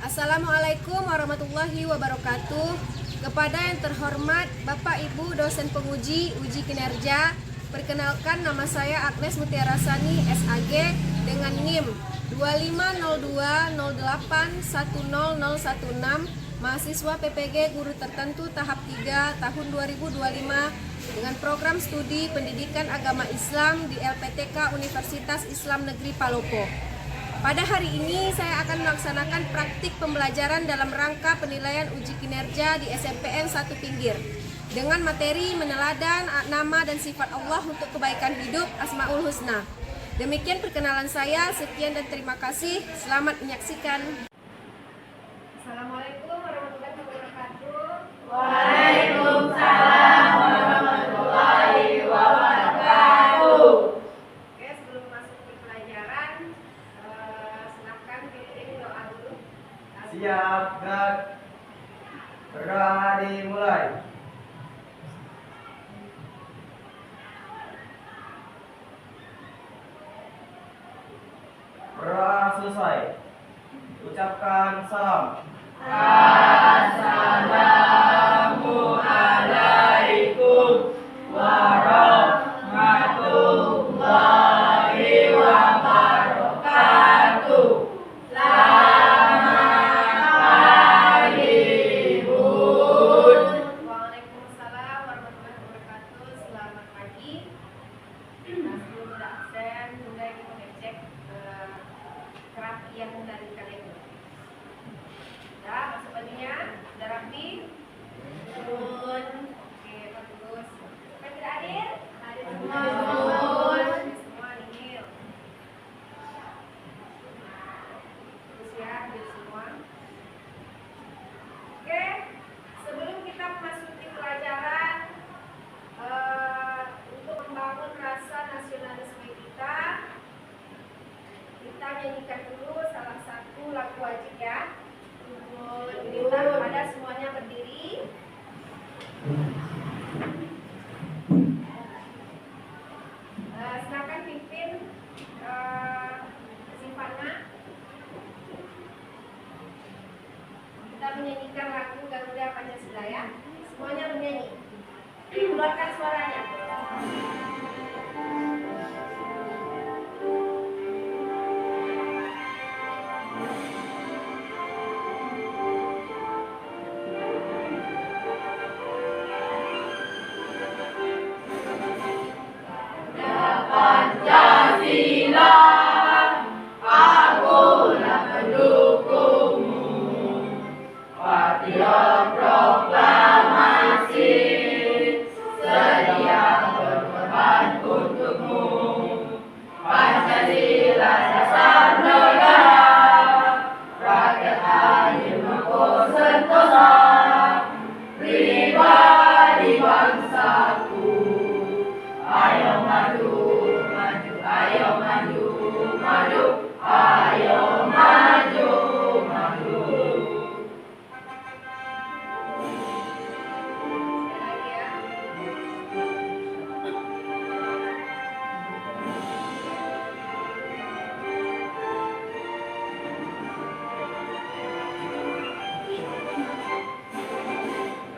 Assalamualaikum warahmatullahi wabarakatuh. Kepada yang terhormat Bapak Ibu dosen penguji uji kinerja, perkenalkan nama saya Agnes Mutiara Sani SAG dengan NIM 250208100116, mahasiswa PPG Guru Tertentu tahap 3 tahun 2025 dengan program studi Pendidikan Agama Islam di LPTK Universitas Islam Negeri Palopo. Pada hari ini saya akan melaksanakan praktik pembelajaran dalam rangka penilaian uji kinerja di SMPN 1 Pinggir dengan materi meneladan nama dan sifat Allah untuk kebaikan hidup Asmaul Husna. Demikian perkenalan saya, sekian dan terima kasih. Selamat menyaksikan. Assalamualaikum warahmatullahi wabarakatuh. Waalaikumsalam warahmatullahi wabarakatuh. Oke, sebelum masuk ke pelajaran, silakan pimpin doa dulu. Siap, gerak. Gerak dimulai. Gerak selesai. Ucapkan salam. Assalamualaikum warahmatullahi wabarakatuh. Selamat pagi, Bun. Waalaikumsalam warahmatullahi wabarakatuh. Selamat pagi. Nah, sebelum berabsen, mulai kita ngecek kerapian dari kalian. Udah, masuk bajunya? Udah rapi? Bun. Oke, bagus. Kan tidak hadir? Hadir semua. Bun. Semua nihil. Terus ya, hadir semua. Oke, sebelum kita memasuki pelajaran, untuk membangun rasa nasionalisme kita nyanyikan dulu salah satu lagu wajib ya. Kita pada semuanya berdiri. Silakan pimpin simpannya. Kita menyanyikan lagu Garuda Pancasila ya. Semuanya menyanyi. Keluarkan suaranya. Pancasila, akulah pendukungmu. Patriot proklamasi, sedia berkorban untukmu. Pancasila dasar negara, rakyat adil makmur sentosa, pribadi bangsaku. Ayo maju, maju, ayo maju, maju, ayo maju, maju.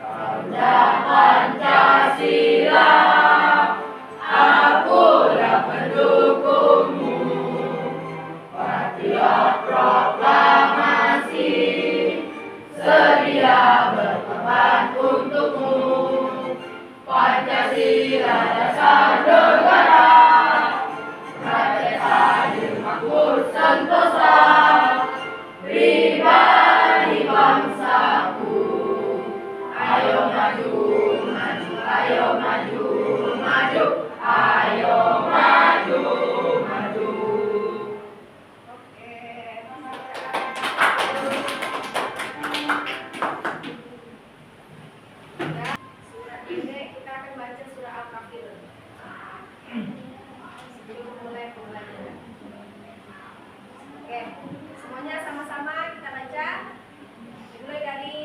Garuda Pancasila, akulah pendukungmu. Patriot proklamasi, sedia berkorban untukmu. Pancasila dasar negara, rakyat adil makmur sentosa, pribadi bangsaku. Ayo maju, maju, ayo maju, maju, ayo maju, maju. Oke, surat ini kita akan baca surah Al-Kafir sebelum mulai pembelajaran. Oke, semuanya sama-sama kita baca. Dimulai dari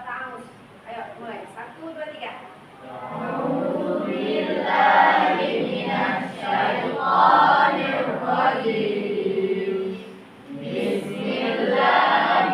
Ta'awuz. Ayo mulai. 1, 2, 3. A'udzubillahi minasyaitonir rajim. Bismillah.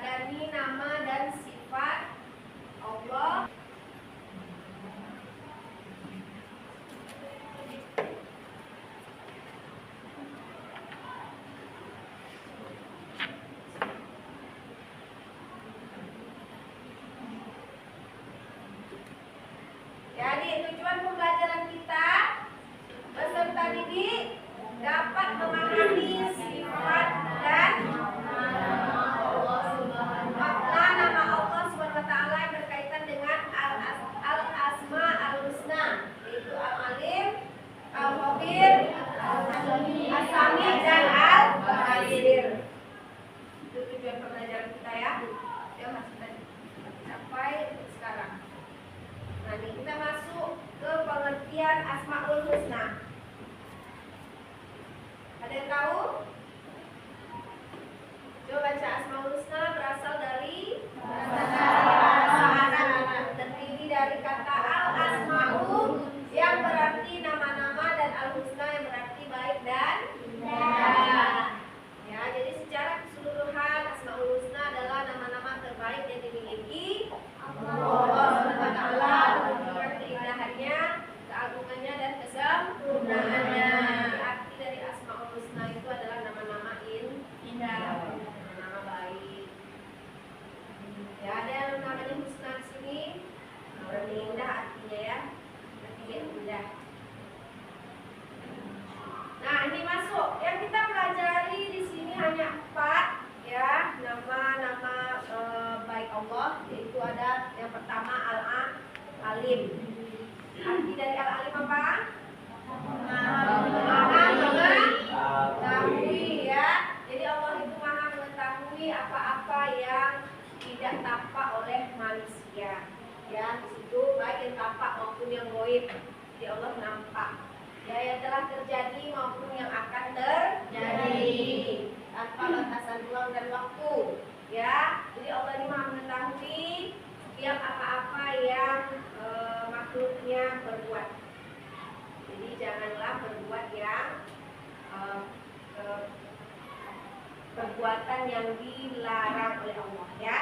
meneladani nama dan sifat Allah. Jadi tujuan pembelajaran kita, peserta didik dapat memahami sifat dan makna nama Allah Subhanahu wa taala yang berkaitan dengan al-asma al-husna, yaitu al-alim, al-khabir, as-sami dan al-basir. Itu tujuan pembelajaran kita ya. Yang harus kita capai sekarang. Nah, ini kita masuk ke pengertian Asmaul Husna. Ada yang tahu? Coba baca. Asmaul Husna berasal dari bahasa Arab, terdiri dari kata al-asma'u yang berarti nama-nama dan al-husna yang berarti baik dan indah. Ya, jadi secara keseluruhan Asmaul Husna adalah nama-nama terbaik yang dimiliki Allah Subhanahu wa taala, dengan keindahannya, keagungannya dan kesempurnaannya. Arti dari Asmaul Husna itu adalah nama-nama indah, nama baik. Ya, ada yang namanya Husna di sini, berarti indah artinya ya, artinya indah. Nah, ini masuk. Yang kita pelajari di sini hanya 4 ya, nama-nama baik Allah, yaitu ada yang pertama al-alim. Arti dari al-alim apa? Maha mengetahui ya. Jadi Allah itu maha mengetahui apa-apa yang tidak tampak oleh manusia. Ya, di situ baik yang tampak maupun yang gaib. Jadi Allah nampak. Ya, yang telah terjadi maupun yang akan terjadi tanpa batasan ruang dan waktu. Ya, jadi Allah ini maha mengetahui setiap apa-apa yang makhluknya berbuat. Jadi janganlah berbuat yang perbuatan yang dilarang oleh Allah ya.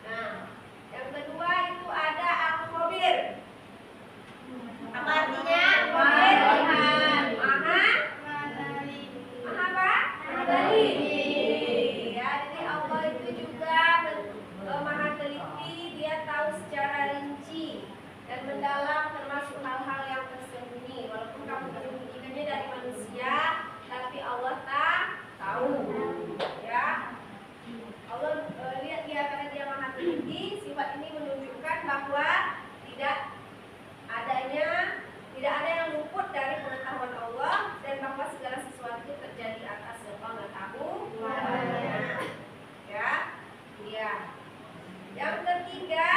Nah, yang kedua itu ada al-khabir. Apa artinya? Khabir Tuhan. Maha apa? Meneliti. Ya, jadi Allah itu juga maha teliti, dia tahu secara rinci dan mendalam termasuk hal-hal yang tersembunyi. Walaupun kamu menyembunyikannya dari manusia, tapi Allah tak tahu. Ya, Allah lihat dia karena dia maha teliti. Sifat ini menunjukkan bahwa tidak ada yang luput dari pengetahuan Allah dan bahwa segala sesuatu terjadi atas sepengetahuannya. Ya, iya. Yang ketiga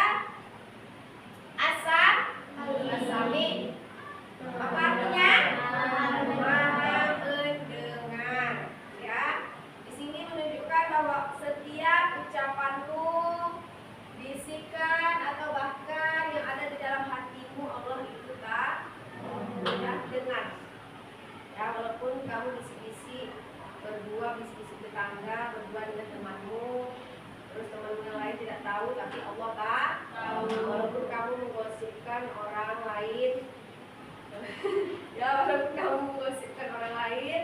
asami. Apa artinya? Maha mendengar. Ya, di sini menunjukkan bahwa setiap ucapanmu, bisikan atau bahkan yang ada di dalam hatimu Allah itu tak dengar. Ya, walaupun kamu bisik-bisik berdua, bisik-bisik tetangga, berdua dengan temanmu, terus temanmu yang lain tidak tahu, tapi Allah tak tahu. Walaupun kamu menggosipkan orang lain, ya walaupun kamu menggosipkan orang lain,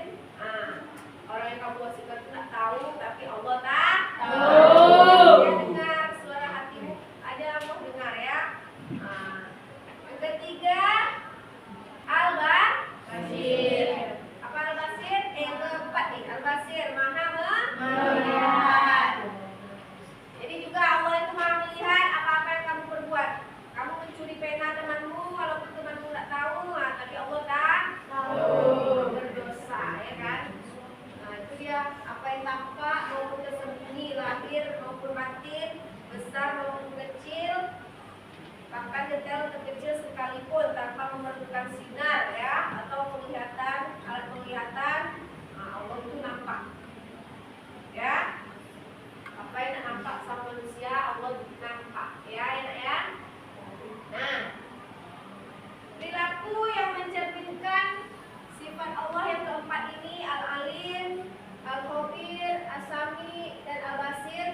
orang yang kamu gosipkan itu tak tahu, tapi Allah tak tahu. Dia dengar suara hatimu, ada Allah dengar ya. Yang ketiga al-basir. Apa al-basir? Keempat nih, al-basir maha melihat. Jadi juga Allah itu maha melihat apa-apa yang kamu perbuat. Kamu mencuri pena temanmu, walaupun temanmu tidak tahu, tapi Allah tak tahu. Berdosa, ya kan? Nah, itu dia apa yang tampak maupun tersembunyi, lahir maupun batin, besar maupun kecil, bahkan detail terkecil sekalipun tanpa memerlukan sinar ya atau alat penglihatan, Allah itu nampak. Ya, apa yang nampak sama manusia Allah nampak. Ya, enak ya. Nah, perilaku yang mencerminkan sifat Allah yang keempat ini, al-alim, al-khabir, as-sami dan al-basir,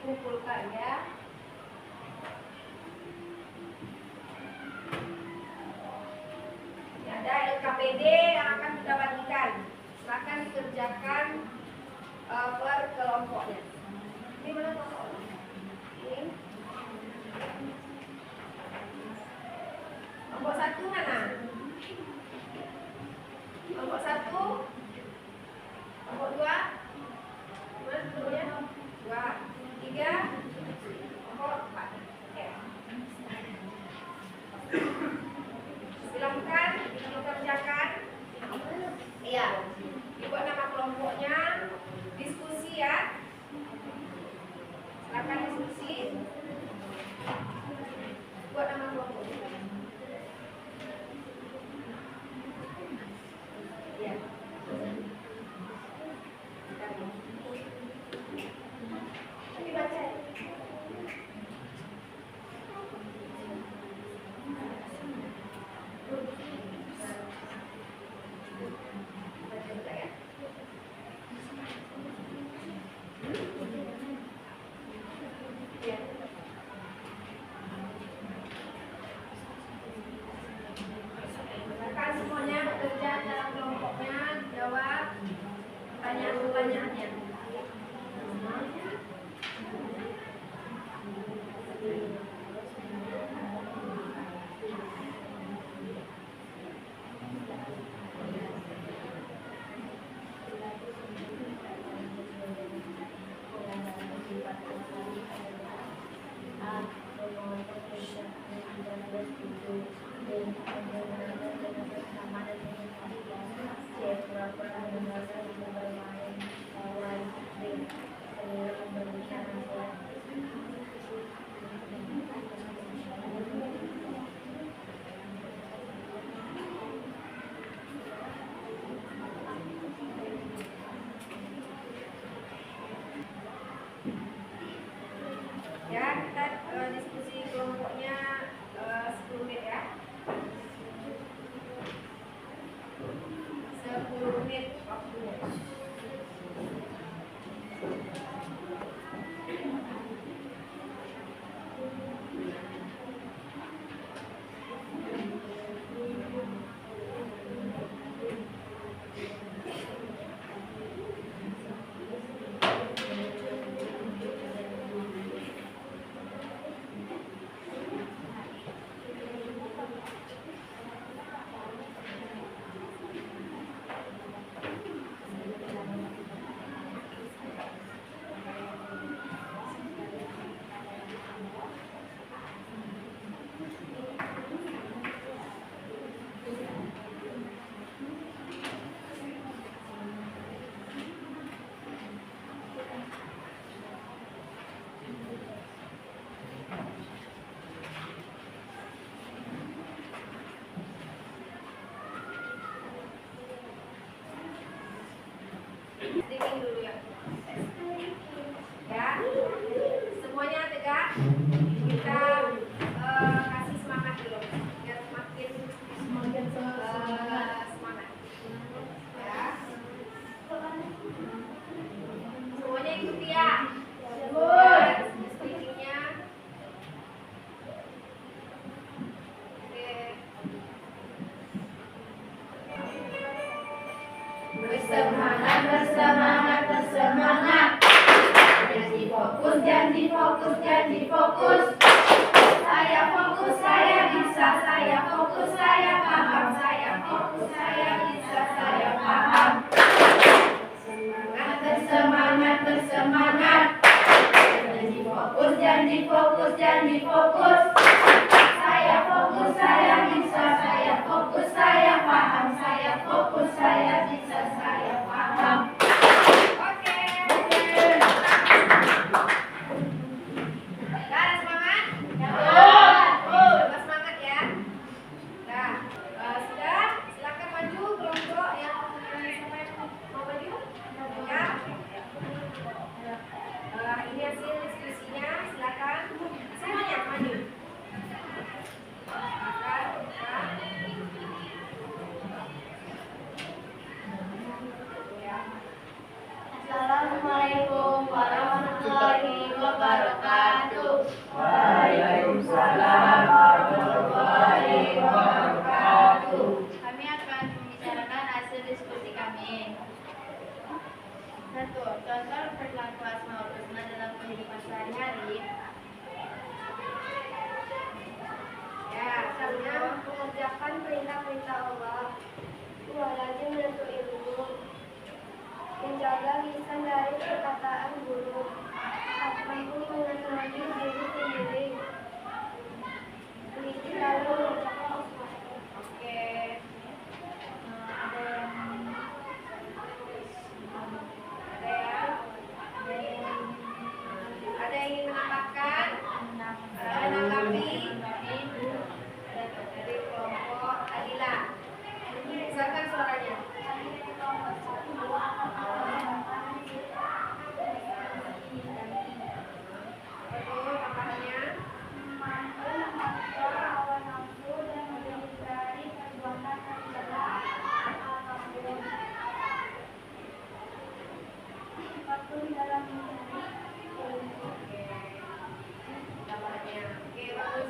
kumpulkan ya. Ini ada LKPD yang akan kita bagikan. Silakan dikerjakan per kelompoknya. Ini mana kelompoknya? Ini. Kelompok 1 mana? Kelompok 1. Kelompok 2. Mana kelompoknya? 2, 3. Kelompok 4. Oke. Silakan dikerjakan. Iya. Dibuat nama kelompoknya. Diskusi ya. Silakan diskusi. Buat nama kelompoknya. Ya. Ini baca. Baca juga ya. Ya. Silakan semuanya bekerja dalam kelompoknya, jawab pertanyaan-pertanyaannya. Ya, kita diskusi kelompoknya 10 menit ya. 10 menit waktunya. Dingin dulu ya. Ya, semuanya tegak. Kita kasih semangat dulu, biar semakin semangat. Ya, semuanya ikuti ya. Speakingnya. Oke. Bersemangat, bersemangat, bersemangat. Jadi fokus, jadi fokus, jadi fokus. Saya fokus, saya bisa, saya fokus, saya paham, saya fokus, saya bisa, saya paham. Semangat, bersemangat, bersemangat. Jadi fokus, jadi fokus, jadi fokus. Saya fokus, saya bisa, saya fokus, saya paham, saya fokus, saya bisa, saya paham. Oke. Ada semangat? Ya. Coba semangat ya. Nah, sudah. Silakan maju kelompok yang siapa yang mau maju? Ya. Ini hasil diskusinya. Silakan semuanya maju. wabarakatuh. Waalaikumsalam warahmatullahi wabarakatuh. Kami akan membicarakan hasil diskusi kami. 1. Contoh perilaku Asmaul Husna dalam kehidupan sehari-hari. Ya, misalnya mengerjakan perintah-perintah Allah, 2. Rajin menuntut ilmu, menjaga lisan dari perkataan buruk, 4. Mampu mengenali diri sendiri, teliti lalu mengerjakan usaha. Oke. Ada yang ingin menambahkan? Menanggapi dari kelompok Adila. Silakan suaranya. Betul, tambahannya. Mampu mengontrol hawa nafsu dan menghindari perbuatan tercela apapun. 4. Dalam mencari ilmu. Tambahannya. Oke, bagus.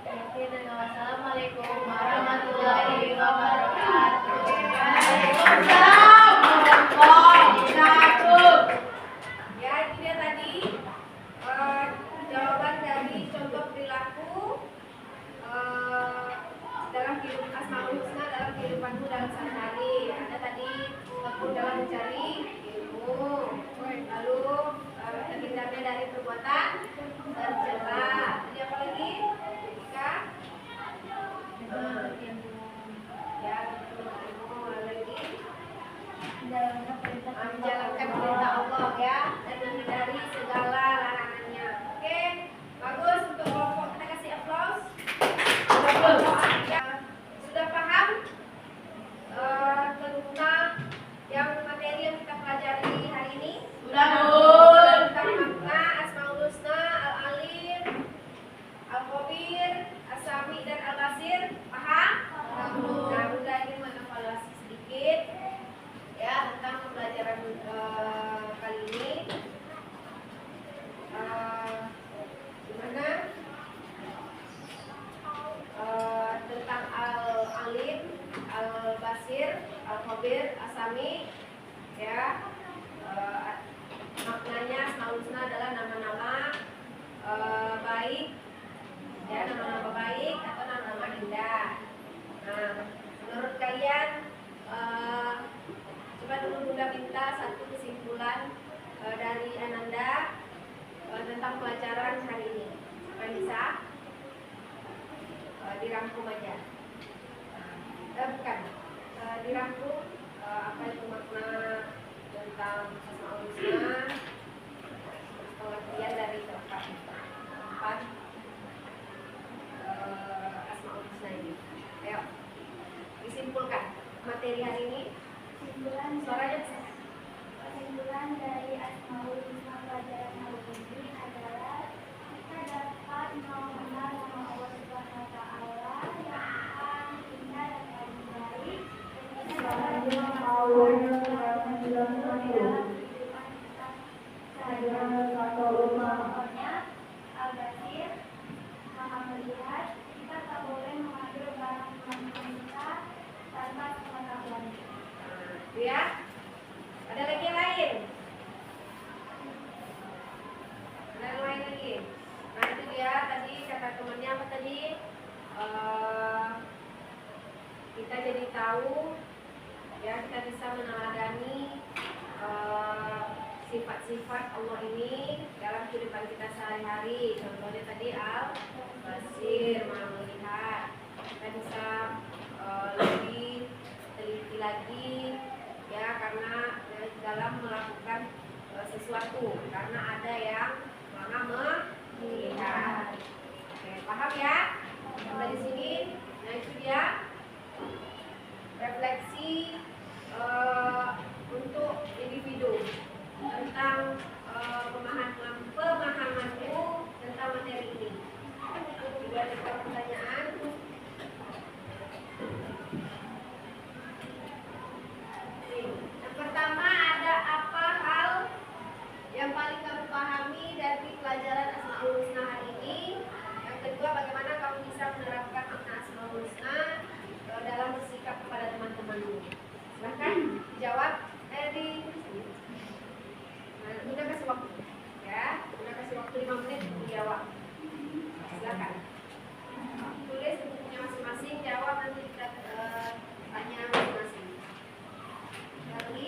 Oke, dan wassalamualaikum warahmatullahi wabarakatuh. Waalaikumsalam warahmatullahi wabarakatuh. Ya, ini dia tadi jawaban dari contoh perilaku dalam kehidupan Asmaul Husna dalam kehidupanmu dalam sehari-hari. Ada tadi tekun dalam mencari ilmu, lalu terhindarnya dari perbuatan tercela. Jadi apa lagi? Jika ya betul ilmu lagi menjalankan perintah Allah ya dan menghindari segala larangannya. Oke, bagus untuk kelompok kita kasih aplaus. Ya, sudah paham tentang yang materi yang kita pelajari hari ini? Sudah, Bu. Tentang makna Asmaul Husna, Al-Alim, Al-Khabir, As-Sami dan Al-Basir. Paham? Nah, Bunda ingin mengevaluasi sedikit ya tentang pembelajaran kali ini. Gimana? Tentang Al-Alim, Al-Basir, Al-Khabir, As-Sami ya. Maknanya Asmaul Husna adalah nama-nama baik ya, nama-nama baik atau nama-nama indah. Nah, menurut kalian coba dulu Bunda minta satu kesimpulan dari Ananda tentang pelajaran hari ini. Apa bisa? Dirangkum aja. Bukan. Dirangkum apa itu makna tentang Asmaul Husna, pengertian dari keempat Asmaul Husna ini. Ayo, disimpulkan materi hari ini. Suaranya bisa. Kesimpulan dari Asmaul Husna pelajaran hari ini adalah kita dapat mengenal nama Allah Subhanahu wa Ta'ala yang paling indah dan paling baik, dan kita dapat Al-Basir, Maha melihat, kita tak boleh mengambil barang kita tanpa pengetahuan. Ya. Ada lagi yang lain? Ada yang lain lagi? Nah itu dia tadi kata temannya apa tadi? Kita jadi tahu ya, kita bisa meneladani sifat-sifat Allah ini dalam kehidupan kita sehari-hari. Contohnya tadi Al-Basir, Maha melihat. Kita bisa lebih teliti lagi ya, karena dalam melakukan sesuatu, karena ada yang Maha melihat. Oke, paham ya? Sampai di sini. Nah itu dia refleksi untuk individu tentang pemahamanmu tentang materi ini. Jika ada pertanyaan, yang pertama, ada apa hal yang paling kamu pahami dan bagaimana kamu bisa menerapkan makna Asmaul Husna dalam bersikap kepada teman-temanmu. Silahkan jawab. Ready? Nah, Bunda kasih waktu ya. Bunda kasih waktu 5 menit untuk jawab. Silahkan tulis di bukunya masing-masing, jawab, nanti kita tanya masing-masing. Lagi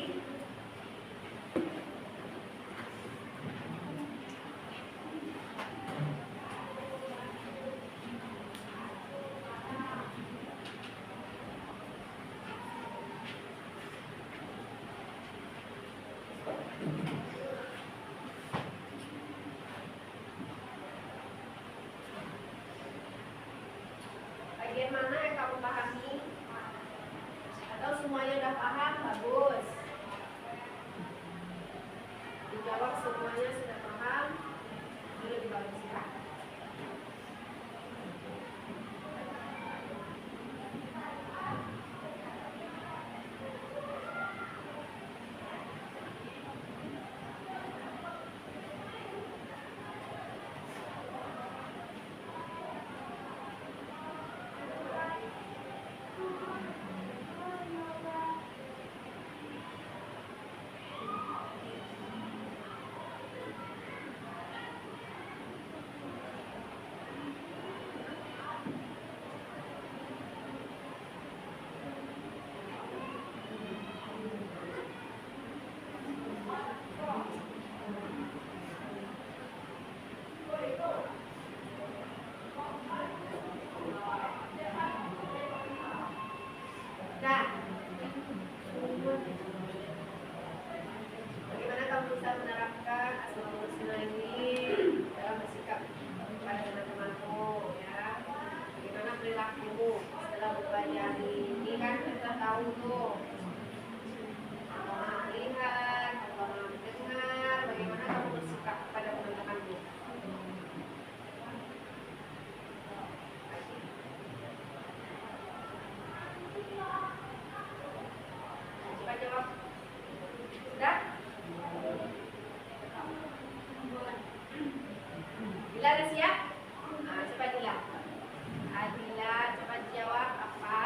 bagian mana yang kamu pahami? Atau semuanya udah paham? Bagus. Dijawab semuanya sudah paham. Ini lebih bagus ya. Nah, bagaimana kamu bisa menerapkan Asmaul Husna ini dalam bersikap kepada teman-temanmu ya? Bagaimana perilakumu setelah mempelajari ini kan kita tahu tuh bagaimana melihat, bagaimana mendengar, bagaimana kamu bersikap kepada teman-temanmu. Coba jawab. Sudah? Dila udah siap? Nah, coba Dila. Adila, coba jawab apa?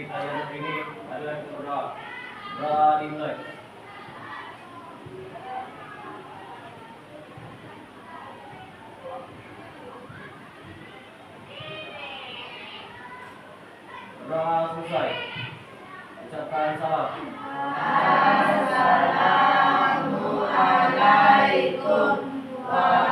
pelajaran ini adalah berdoa. Berdoa dimulai. Berdoa selesai. Ucapkan salam. Assalamualaikum